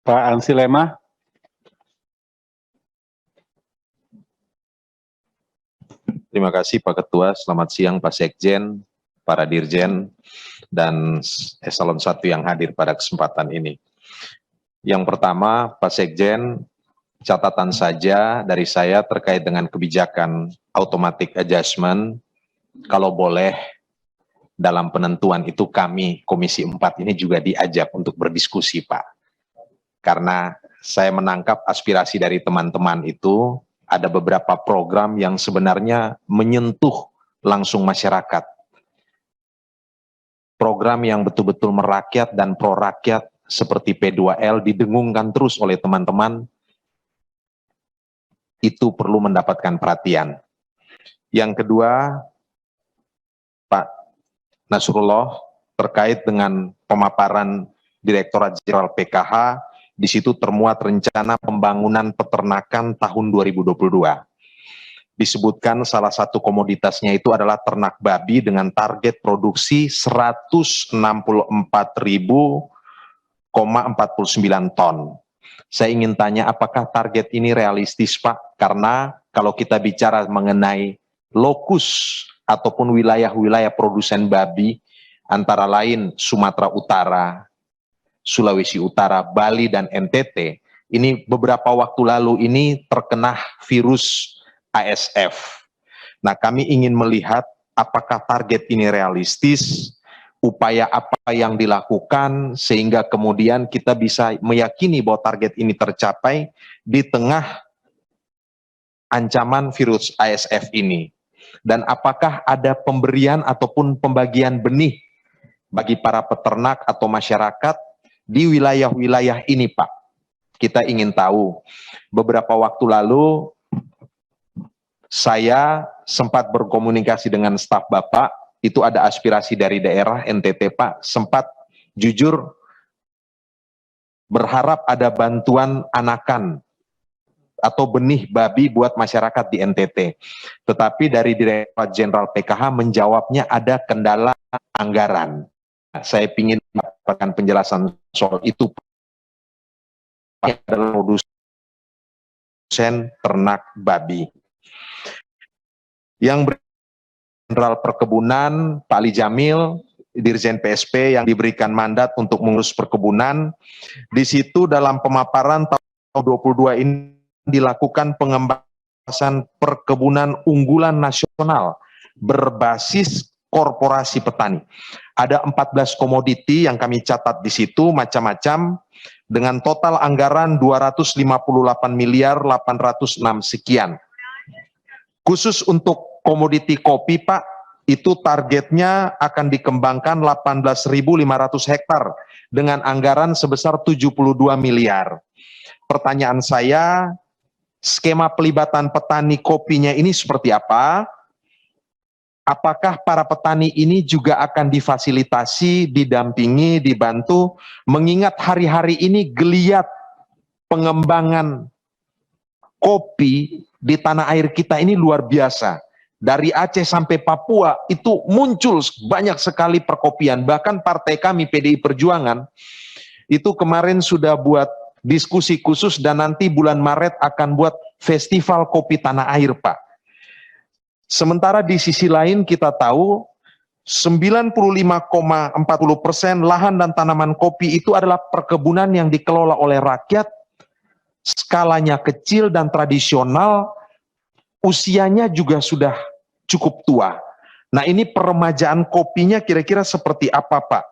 Pak Ansilema. Terima kasih Pak Ketua, selamat siang Pak Sekjen, para Dirjen, dan Eselon 1 yang hadir pada kesempatan ini. Yang pertama, Pak Sekjen, catatan saja dari saya terkait dengan kebijakan automatic adjustment, kalau boleh dalam penentuan itu kami Komisi 4 ini juga diajak untuk berdiskusi Pak. Karena saya menangkap aspirasi dari teman-teman itu, ada beberapa program yang sebenarnya menyentuh langsung masyarakat. Program yang betul-betul merakyat dan pro-rakyat seperti P2L didengungkan terus oleh teman-teman, itu perlu mendapatkan perhatian. Yang kedua, Pak Nasrullah, terkait dengan pemaparan Direktorat Jenderal PKH, di situ termuat rencana pembangunan peternakan tahun 2022. Disebutkan salah satu komoditasnya itu adalah ternak babi dengan target produksi 164.000,49 ton. Saya ingin tanya apakah target ini realistis Pak? Karena kalau kita bicara mengenai lokus ataupun wilayah-wilayah produsen babi, antara lain Sumatera Utara, Sulawesi Utara, Bali, dan NTT, ini beberapa waktu lalu ini terkena virus ASF. Nah, kami ingin melihat apakah target ini realistis, upaya apa yang dilakukan, sehingga kemudian kita bisa meyakini bahwa target ini tercapai di tengah ancaman virus ASF ini. Dan apakah ada pemberian ataupun pembagian benih bagi para peternak atau masyarakat di wilayah-wilayah ini Pak. Kita ingin tahu, beberapa waktu lalu saya sempat berkomunikasi dengan staf Bapak, itu ada aspirasi dari daerah NTT Pak, sempat jujur berharap ada bantuan anakan atau benih babi buat masyarakat di NTT. Tetapi dari Direktorat Jenderal PKH menjawabnya ada kendala anggaran. Saya ingin mendapatkan penjelasan soal itu. Adalah produsen ternak babi. Yang Jenderal Perkebunan, Pak Ali Jamil, Dirjen PSP yang diberikan mandat untuk mengurus perkebunan. Di situ dalam pemaparan tahun 2022 ini dilakukan pengembangan perkebunan unggulan nasional berbasis korporasi petani. Ada 14 komoditi yang kami catat di situ, macam-macam, dengan total anggaran 258 miliar 806 sekian. Khusus untuk komoditi kopi Pak, itu targetnya akan dikembangkan 18.500 hektar dengan anggaran sebesar 72 miliar. Pertanyaan saya, skema pelibatan petani kopinya ini seperti apa? Apakah para petani ini juga akan difasilitasi, didampingi, dibantu, mengingat hari-hari ini geliat pengembangan kopi di tanah air kita ini luar biasa. Dari Aceh sampai Papua itu muncul banyak sekali perkopian. Bahkan partai kami PDI Perjuangan itu kemarin sudah buat diskusi khusus dan nanti bulan Maret akan buat festival kopi tanah air Pak. Sementara di sisi lain kita tahu 95,40% lahan dan tanaman kopi itu adalah perkebunan yang dikelola oleh rakyat, skalanya kecil dan tradisional, usianya juga sudah cukup tua. Nah ini peremajaan kopinya kira-kira seperti apa Pak?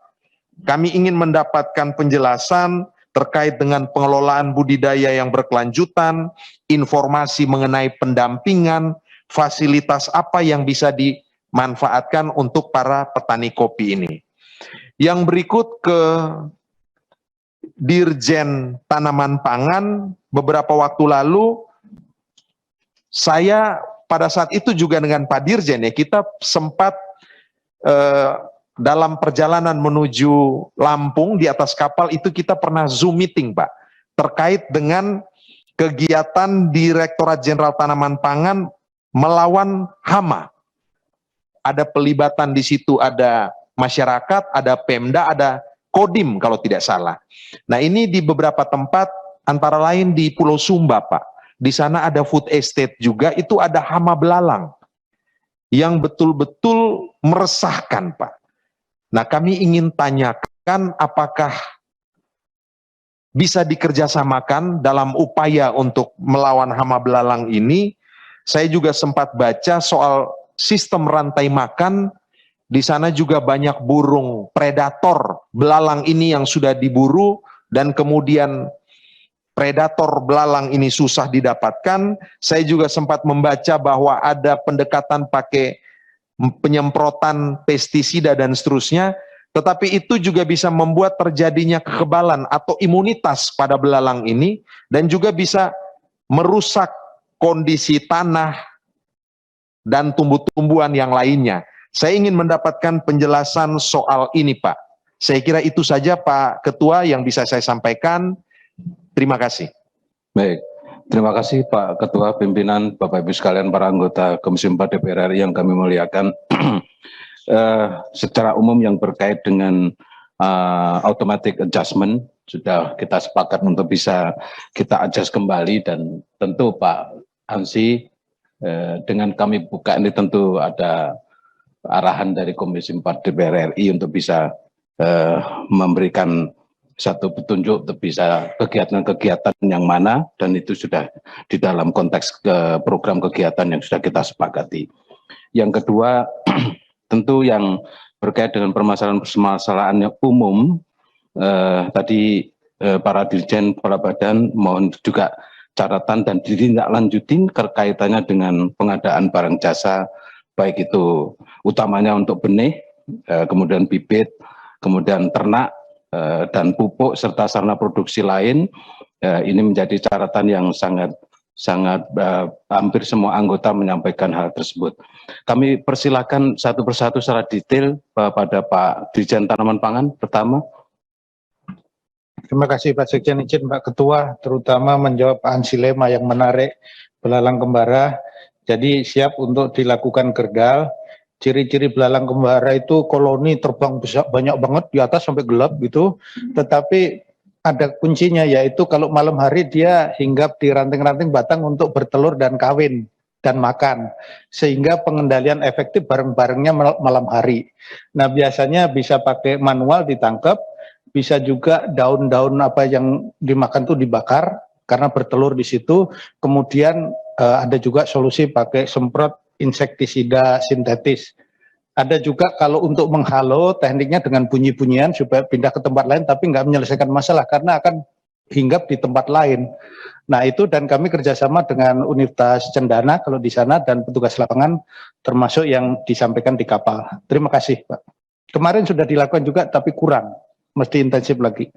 Kami ingin mendapatkan penjelasan terkait dengan pengelolaan budidaya yang berkelanjutan, informasi mengenai pendampingan, fasilitas apa yang bisa dimanfaatkan untuk para petani kopi ini. Yang berikut ke Dirjen Tanaman Pangan, beberapa waktu lalu saya pada saat itu juga dengan Pak Dirjen ya, kita sempat dalam perjalanan menuju Lampung di atas kapal itu kita pernah Zoom meeting Pak, terkait dengan kegiatan Direktorat Jenderal Tanaman Pangan melawan hama. Ada pelibatan di situ, ada masyarakat, ada Pemda, ada Kodim kalau tidak salah. Nah ini di beberapa tempat, antara lain di Pulau Sumba Pak, di sana ada food estate juga, itu ada hama belalang yang betul-betul meresahkan Pak. Nah kami ingin tanyakan apakah bisa dikerjasamakan dalam upaya untuk melawan hama belalang ini. Saya juga sempat baca soal sistem rantai makan. Di sana juga banyak burung predator belalang ini yang sudah diburu, dan kemudian predator belalang ini susah didapatkan. Saya juga sempat membaca bahwa ada pendekatan pakai penyemprotan pestisida dan seterusnya, tetapi itu juga bisa membuat terjadinya kekebalan atau imunitas pada belalang ini, dan juga bisa merusak kondisi tanah dan tumbuh-tumbuhan yang lainnya. Saya ingin mendapatkan penjelasan soal ini Pak. Saya kira itu saja Pak Ketua yang bisa saya sampaikan. Terima kasih. Baik, terima kasih Pak Ketua, pimpinan, Bapak Ibu sekalian, para anggota Komisi 4 DPR RI yang kami muliakan. Secara umum yang berkait dengan automatic adjustment sudah kita sepakat untuk bisa kita adjust kembali, dan tentu Pak Ansi dengan kami buka ini tentu ada arahan dari Komisi 4 DPR RI untuk bisa memberikan satu petunjuk untuk bisa kegiatan-kegiatan yang mana, dan itu sudah di dalam konteks program kegiatan yang sudah kita sepakati. Yang kedua, tentu yang berkait dengan permasalahan-permasalahan yang umum, tadi para dirjen kepala badan mohon juga catatan dan ditindaklanjuti kaitannya dengan pengadaan barang jasa, baik itu utamanya untuk benih, kemudian bibit, kemudian ternak, dan pupuk serta sarana produksi lain. Ini menjadi catatan yang sangat hampir semua anggota menyampaikan hal tersebut. Kami persilakan satu persatu secara detail pada Pak Dirjen Tanaman Pangan pertama. Terima kasih Pak Sekjen. Izin Pak Ketua, terutama menjawab Pak Ansilema yang menarik belalang kembara. Jadi siap untuk dilakukan gergal. Ciri-ciri belalang kembara itu koloni terbang besar, banyak banget di atas sampai gelap gitu. Tetapi ada kuncinya, yaitu kalau malam hari dia hinggap di ranting-ranting batang untuk bertelur dan kawin dan makan. Sehingga pengendalian efektif bareng-barengnya malam hari. Nah biasanya bisa pakai manual ditangkap, bisa juga daun-daun apa yang dimakan itu dibakar karena bertelur di situ. Kemudian ada juga solusi pakai semprot insektisida sintetis. Ada juga kalau untuk menghalau tekniknya dengan bunyi-bunyian supaya pindah ke tempat lain, tapi nggak menyelesaikan masalah karena akan hinggap di tempat lain. Nah itu, dan kami kerjasama dengan Universitas Cendana kalau di sana, dan petugas lapangan termasuk yang disampaikan di kapal. Terima kasih Pak. Kemarin sudah dilakukan juga tapi kurang, mesti intensif lagi.